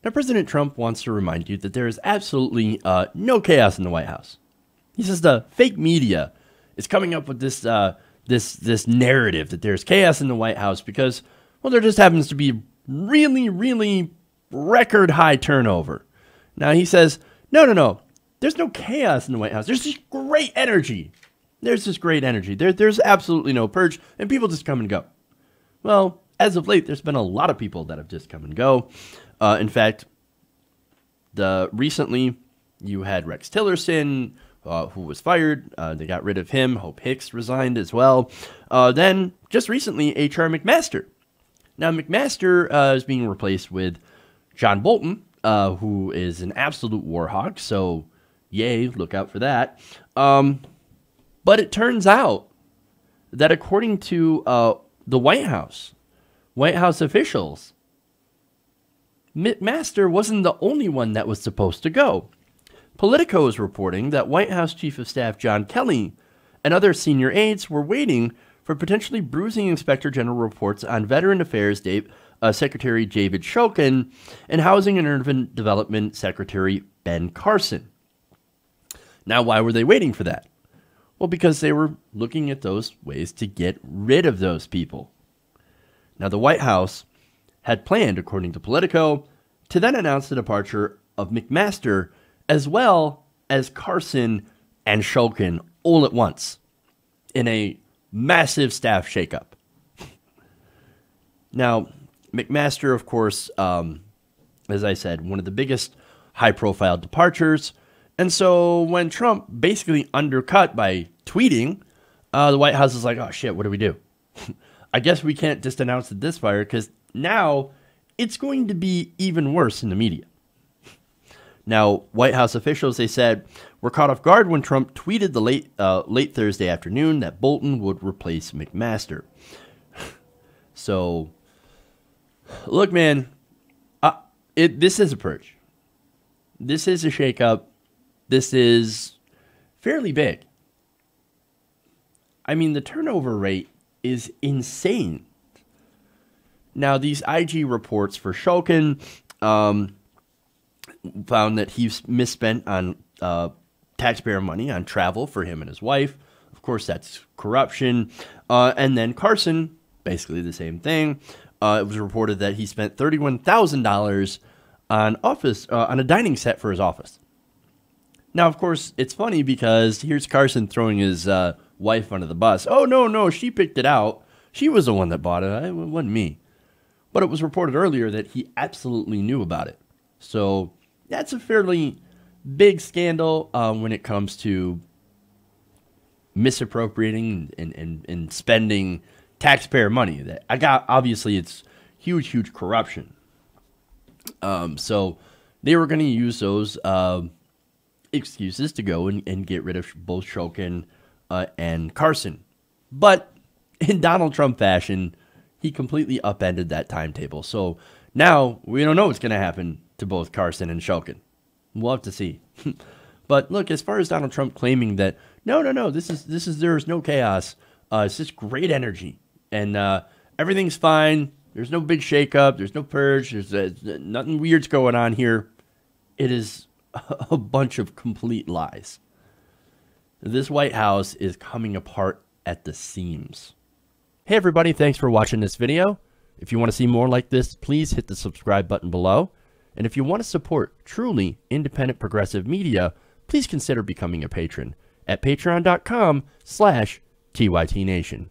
Now, President Trump wants to remind you that there is absolutely no chaos in the White House. He says the fake media is coming up with this this narrative that there's chaos in the White House because, well, there just happens to be really record high turnover. Now, he says, no. There's no chaos in the White House. There's just great energy. There's absolutely no purge, and people just come and go. Well, as of late, there's been a lot of people that have just come and go. In fact, recently you had Rex Tillerson, who was fired. They got rid of him. Hope Hicks resigned as well. Then, just recently, H.R. McMaster. Now, McMaster is being replaced with John Bolton, who is an absolute war hawk. So, yay, look out for that. But it turns out that according to the White House officials, McMaster wasn't the only one that was supposed to go. Politico is reporting that White House Chief of Staff John Kelly and other senior aides were waiting for potentially bruising Inspector General reports on Veteran Affairs Secretary David Shulkin and Housing and Urban Development Secretary Ben Carson. Now, why were they waiting for that? Well, because they were looking at those ways to get rid of those people. Now, the White House had planned, according to Politico, to then announce the departure of McMaster as well as Carson and Shulkin all at once in a massive staff shakeup. Now, McMaster, of course, as I said, one of the biggest high-profile departures. And so when Trump basically undercut by tweeting, the White House is like, oh, shit, what do we do? I guess we can't just announce that this fire because now it's going to be even worse in the media. Now, White House officials, they said, were caught off guard when Trump tweeted the late Thursday afternoon that Bolton would replace McMaster. So, look, man, this is a purge. This is a shakeup. This is fairly big. I mean, the turnover rate is insane. Now, these IG reports for Shulkin found that he's misspent on taxpayer money on travel for him and his wife. Of course, that's corruption. And then Carson, basically the same thing. It was reported that he spent $31,000 on a dining set for his office. Now, of course, it's funny because here's Carson throwing his wife under the bus. Oh, no, she picked it out. She was the one that bought it. It wasn't me. But it was reported earlier that he absolutely knew about it. So that's a fairly big scandal when it comes to misappropriating and spending taxpayer money. Obviously, it's huge corruption. So they were going to use those excuses to go and get rid of both Shulkin and Carson. But in Donald Trump fashion, he completely upended that timetable. So now we don't know what's going to happen to both Carson and Shulkin. We'll have to see. But look, as far as Donald Trump claiming that, no, there's no chaos. It's just great energy. And everything's fine. There's no big shakeup. There's no purge. There's nothing weird's going on here. It is a bunch of complete lies. This White House is coming apart at the seams. Hey everybody, thanks for watching this video. If you want to see more like this, please hit the subscribe button below. And if you want to support truly independent progressive media, please consider becoming a patron at patreon.com/TYTNation.